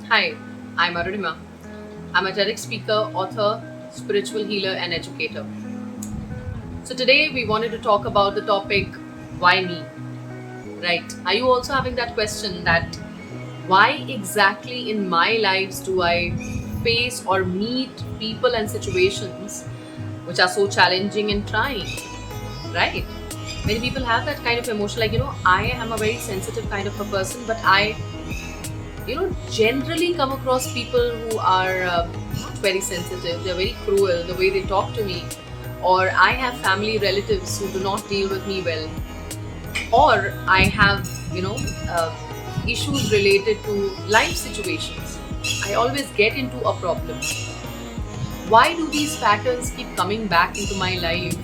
Hi, I'm Arunima. I'm a TEDx speaker, author, spiritual healer, and educator. So today we wanted to talk about the topic, why me? Right? Are you also having that question that why exactly in my lives do I face or meet people and situations which are so challenging and trying? Right? Many people have that kind of emotion, like, I am a very sensitive kind of a person, but I generally come across people who are not very sensitive. They're very cruel the way they talk to me, or I have family relatives who do not deal with me well, or I have uh, issues related to life situations. I always get into a problem. Why do these patterns keep coming back into my life?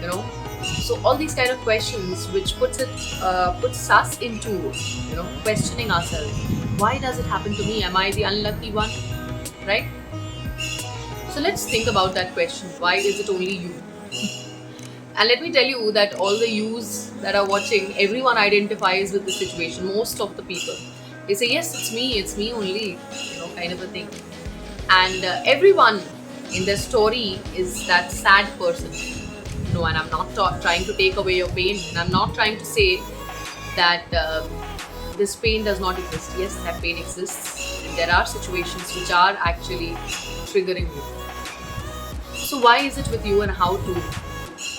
you know so all these kind of questions which puts us into questioning ourselves. Why does it happen to me? Am I the unlucky one? Right? So let's think about that question. Why is it only you? And let me tell you that all the yous that are watching, everyone identifies with the situation. Most of the people, they say, yes, it's me only, kind of a thing. And everyone in their story is that sad person. No, and I'm not trying to take away your pain, and I'm not trying to say that this pain does not exist. Yes, that pain exists, and there are situations which are actually triggering you. So why is it with you, and how to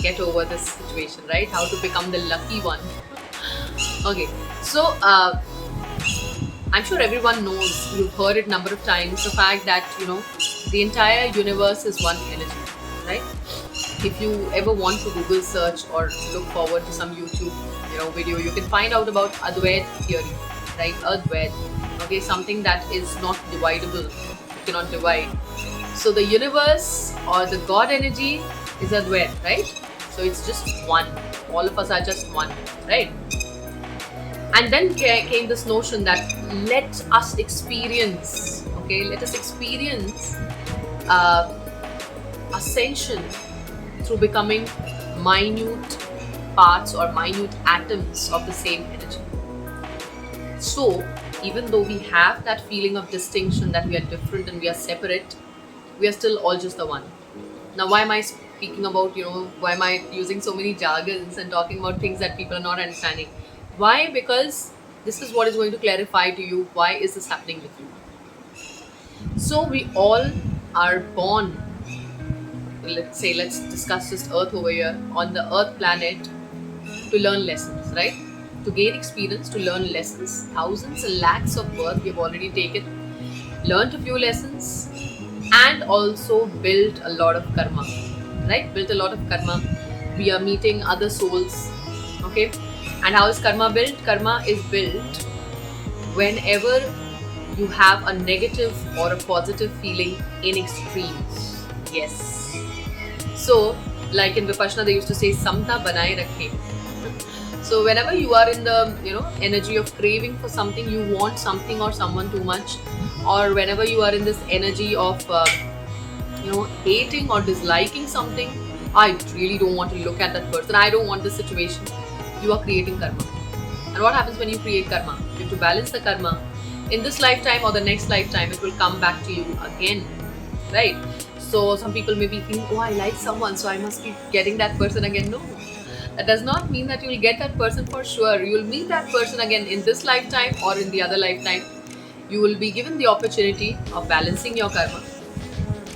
get over this situation, right? How to become the lucky one? Okay, so I'm sure everyone knows, you've heard it number of times, the fact that the entire universe is one energy, right? If you ever want to Google search or look forward to some YouTube video, you can find out about Advait theory, right? Advait, okay, something that is not dividable, you cannot divide. So the universe or the God energy is Advait, right? So it's just one. All of us are just one, right? And then came this notion that let us experience, okay, let us experience uh, ascension through becoming minute parts or minute atoms of the same energy. So, even though we have that feeling of distinction, that we are different and we are separate, we are still all just the one. Now, why am I speaking about, why am I using so many jargons and talking about things that people are not understanding? Why? Because this is what is going to clarify to you why is this happening with you. So, we all are born, let's discuss just earth over here, on the earth planet, to learn lessons, right? To gain experience, to learn lessons. Thousands and lakhs of birth we have already taken, learned a few lessons, and also built a lot of karma, right? Built a lot of karma. We are meeting other souls, okay? And how is karma built? Karma is built whenever you have a negative or a positive feeling in extremes. Yes. So, like in Vipassana, they used to say, "Samta banaye rakhe." So, whenever you are in the energy of craving for something, you want something or someone too much, or whenever you are in this energy of hating or disliking something, I really don't want to look at that person. I don't want this situation. You are creating karma. And what happens when you create karma? You have to balance the karma. In this lifetime or the next lifetime, it will come back to you again, right? So some people may be thinking, oh, I like someone, so I must be getting that person again. No, that does not mean that you will get that person for sure. You will meet that person again in this lifetime or in the other lifetime. You will be given the opportunity of balancing your karma.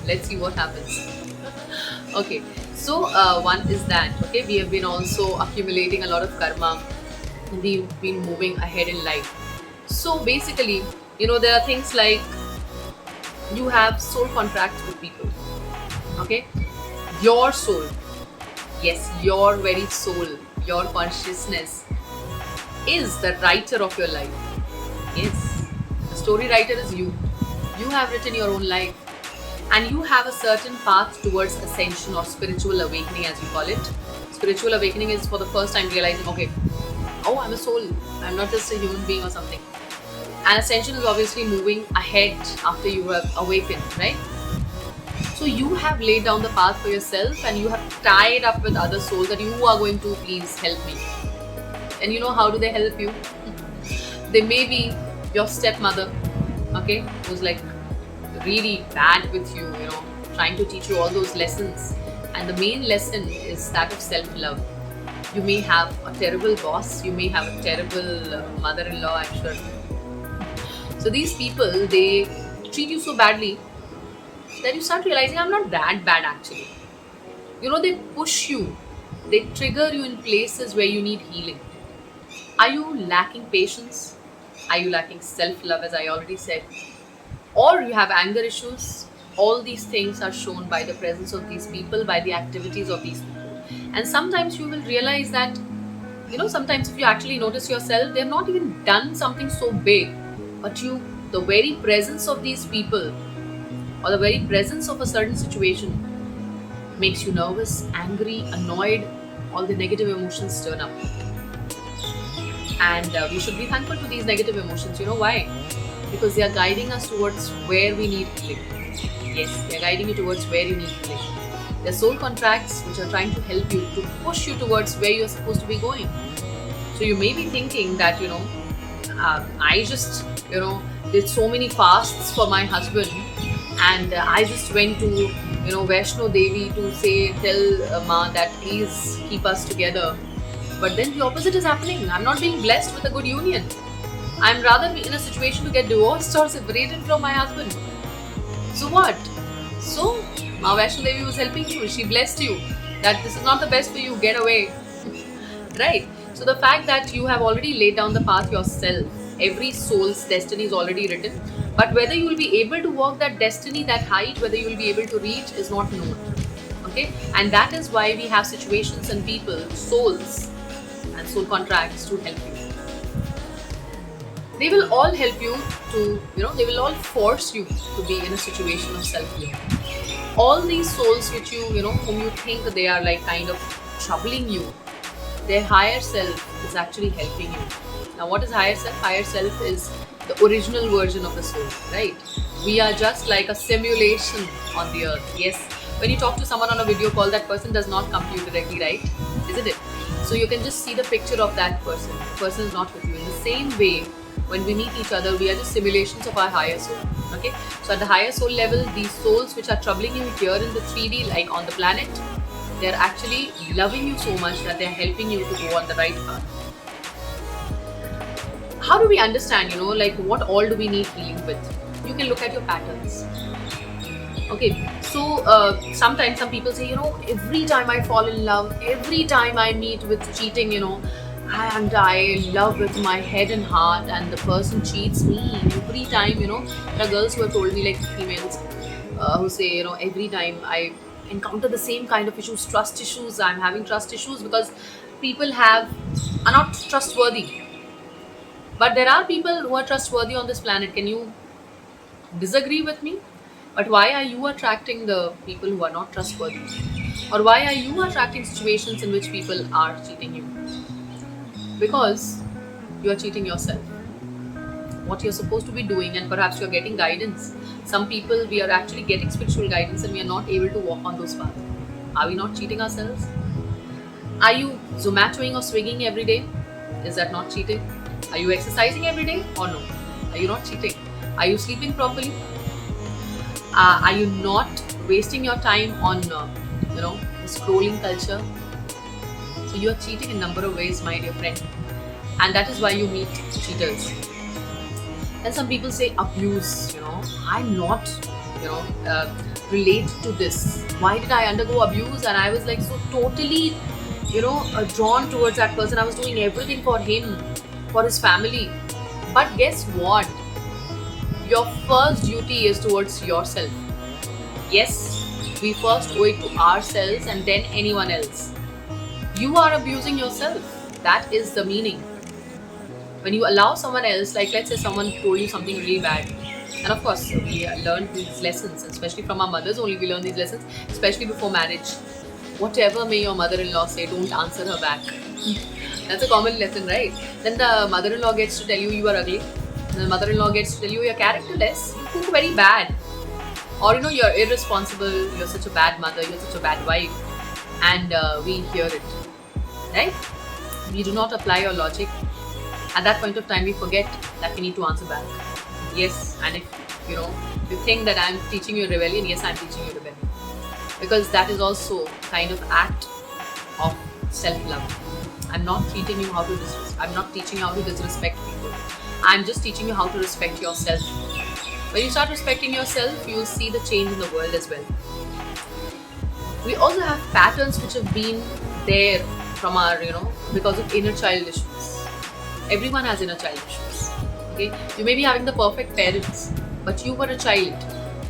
Let's see what happens. Okay, so one is that, okay, we have been also accumulating a lot of karma. We've been moving ahead in life. So basically, there are things like you have soul contracts with people. Okay, your soul, yes, your very soul, your consciousness is the writer of your life. Yes, the story writer is you. You have written your own life, and you have a certain path towards ascension or spiritual awakening, as you call it. Spiritual awakening is for the first time realizing, okay, oh, I'm a soul, I'm not just a human being or something. And ascension is obviously moving ahead after you have awakened, right? So you have laid down the path for yourself, and you have tied up with other souls that you are going to please help me. And how do they help you? They may be your stepmother, okay, who's like really bad with you, trying to teach you all those lessons. And the main lesson is that of self love. You may have a terrible boss, you may have a terrible mother in law, I'm sure. So these people, they treat you so badly that you start realizing I'm not that bad actually. They push you, they trigger you in places where you need healing. Are you lacking patience? Are you lacking self love, as I already said? Or you have anger issues? All these things are shown by the presence of these people, by the activities of these people. And sometimes you will realize that, sometimes if you actually notice yourself, they've not even done something so big, but the very presence of these people or the very presence of a certain situation makes you nervous, angry, annoyed, all the negative emotions turn up. And we should be thankful to these negative emotions. You know why? Because they are guiding us towards where we need healing. Yes, they are guiding you towards where you need healing. They're soul contracts which are trying to help you, to push you towards where you're supposed to be going. So you may be thinking that, I just, did so many fasts for my husband, and I just went to, Vaishno Devi to tell Ma that please keep us together. But then the opposite is happening. I'm not being blessed with a good union. I'm rather in a situation to get divorced or separated from my husband. So what? So, Ma Vaishno Devi was helping you. She blessed you that this is not the best for you. Get away. Right? So the fact that you have already laid down the path yourself, every soul's destiny is already written. But whether you will be able to walk that destiny, that height, whether you will be able to reach is not known. Okay? And that is why we have situations and people, souls and soul contracts to help you. They will all help you to, they will all force you to be in a situation of self-love. All these souls which whom you think they are like kind of troubling you, their higher self is actually helping you. Now, what is higher self? Higher self is the original version of the soul, right? We are just like a simulation on the earth. Yes, when you talk to someone on a video call, that person does not come to you directly, right? Isn't it? So you can just see the picture of that person. The person is not with you. In the same way, when we meet each other, we are just simulations of our higher soul. Okay? So at the higher soul level, these souls which are troubling you here in the 3D, like on the planet, they're actually loving you so much that they're helping you to go on the right path. How do we understand, what all do we need healing with? You can look at your patterns. Okay, so sometimes some people say, every time I fall in love, every time I meet with cheating, I love with my head and heart, and the person cheats me every time. There are girls who have told me, like females, who say, every time I encounter the same kind of issues, trust issues, I'm having trust issues because people are not trustworthy. But there are people who are trustworthy on this planet. Can you disagree with me? But why are you attracting the people who are not trustworthy? Or why are you attracting situations in which people are cheating you? Because you are cheating yourself. What you're supposed to be doing, and perhaps you're getting guidance. Some people, we are actually getting spiritual guidance and we are not able to walk on those paths. Are we not cheating ourselves? Are you Zomatoing or Swigging every day? Is that not cheating? Are you exercising every day or no? Are you not cheating? Are you sleeping properly? Are you not wasting your time on, the scrolling culture? So you are cheating in a number of ways, my dear friend. And that is why you meet cheaters. And some people say abuse, I'm not, relate to this. Why did I undergo abuse? And I was like so totally, drawn towards that person. I was doing everything for him, for his family. But guess what? Your first duty is towards yourself. Yes, we first owe it to ourselves and then anyone else. You are abusing yourself. That is the meaning. When you allow someone else, like let's say someone told you something really bad, and of course we learned these lessons, especially from our mothers only we learn these lessons, especially before marriage. Whatever may your mother-in-law say, don't answer her back. That's a common lesson, right? Then the mother-in-law gets to tell you are ugly. The mother-in-law gets to tell you you're characterless, you cook very bad, or you're irresponsible, you're such a bad mother, you're such a bad wife, and we hear it, right? We do not apply our logic. At that point of time, we forget that we need to answer back. Yes, and if you think that I'm teaching you rebellion, yes, I'm teaching you rebellion, because that is also kind of act of self-love. I'm not teaching you how to I'm not teaching you how to disrespect people. I'm just teaching you how to respect yourself. When you start respecting yourself, you will see the change in the world as well. We also have patterns which have been there from our, because of inner child issues. Everyone has inner child issues. Okay, you may be having the perfect parents, but you were a child.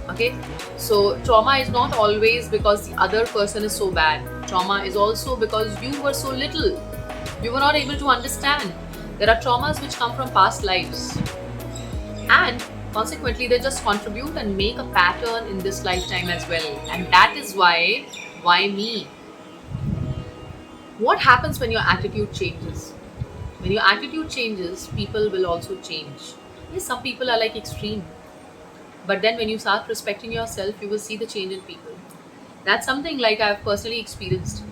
Okay, so trauma is not always because the other person is so bad. Trauma is also because you were so little. You were not able to understand. There are traumas which come from past lives, and consequently they just contribute and make a pattern in this lifetime as well. And that is why me? What happens when your attitude changes? When your attitude changes, people will also change. Yes, some people are like extreme, but then when you start respecting yourself, you will see the change in people. That's something like I've personally experienced.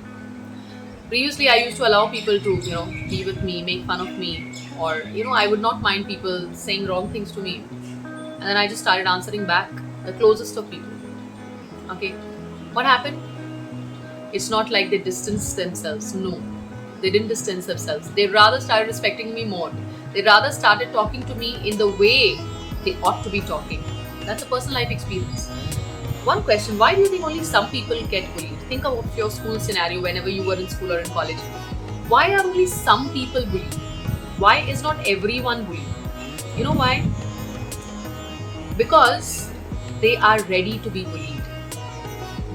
Previously, I used to allow people to, be with me, make fun of me, or, I would not mind people saying wrong things to me. And then I just started answering back, the closest of people. Okay. What happened? It's not like they distanced themselves. No, they didn't distance themselves. They rather started respecting me more. They rather started talking to me in the way they ought to be talking. That's a personal life experience. One question: why do you think only some people get bullied? Think of your school scenario whenever you were in school or in college. Why are only some people bullied? Why is not everyone bullied? You know why? Because they are ready to be bullied.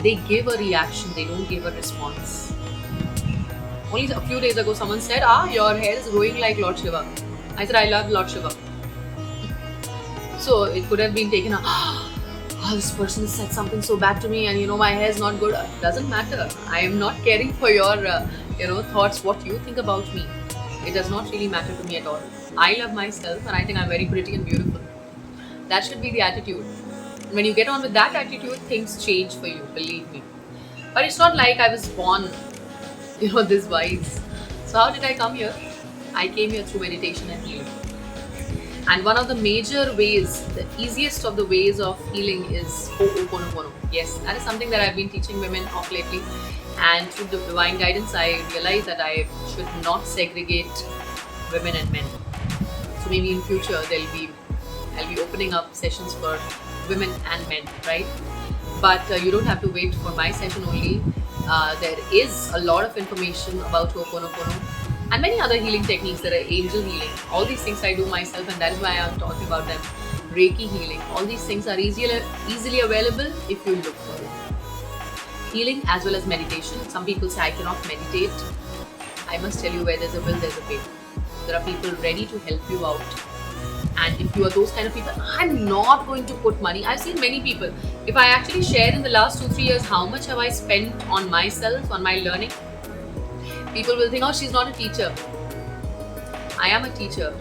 They give a reaction, they don't give a response. Only a few days ago, someone said, your hair is growing like Lord Shiva. I said, I love Lord Shiva. So it could have been taken, this person said something so bad to me and my hair is not good. Doesn't matter. I am not caring for your, thoughts, what you think about me. It does not really matter to me at all. I love myself and I think I'm very pretty and beautiful. That should be the attitude. When you get on with that attitude, things change for you, believe me. But it's not like I was born, this wise. So how did I come here? I came here through meditation and healing. And one of the major ways, the easiest of the ways of healing is Ho'oponopono. Yes, that is something that I've been teaching women of lately. And through the divine guidance, I realized that I should not segregate women and men. So maybe in future I'll be opening up sessions for women and men, right? But you don't have to wait for my session only. There is a lot of information about Ho'oponopono and many other healing techniques. There are angel healing. All these things I do myself, and that is why I'm talking about them. Reiki healing. All these things are easily available if you look for it. Healing as well as meditation. Some people say I cannot meditate. I must tell you, where there's a will, there's a way. There are people ready to help you out. And if you are those kind of people, I'm not going to put money. I've seen many people. If I actually share in the last 2-3 years how much have I spent on myself, on my learning, people will think, she's not a teacher. I am a teacher.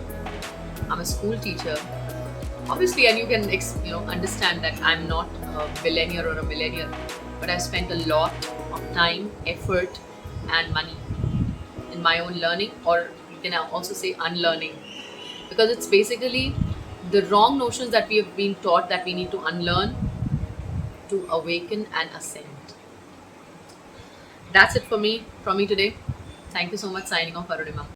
I'm a school teacher. Obviously, and you can understand that I'm not a billionaire or a millionaire, but I've spent a lot of time, effort, and money in my own learning, or you can also say unlearning. Because it's basically the wrong notions that we have been taught that we need to unlearn to awaken and ascend. That's it from me today. Thank you so much. Signing off, Arunima.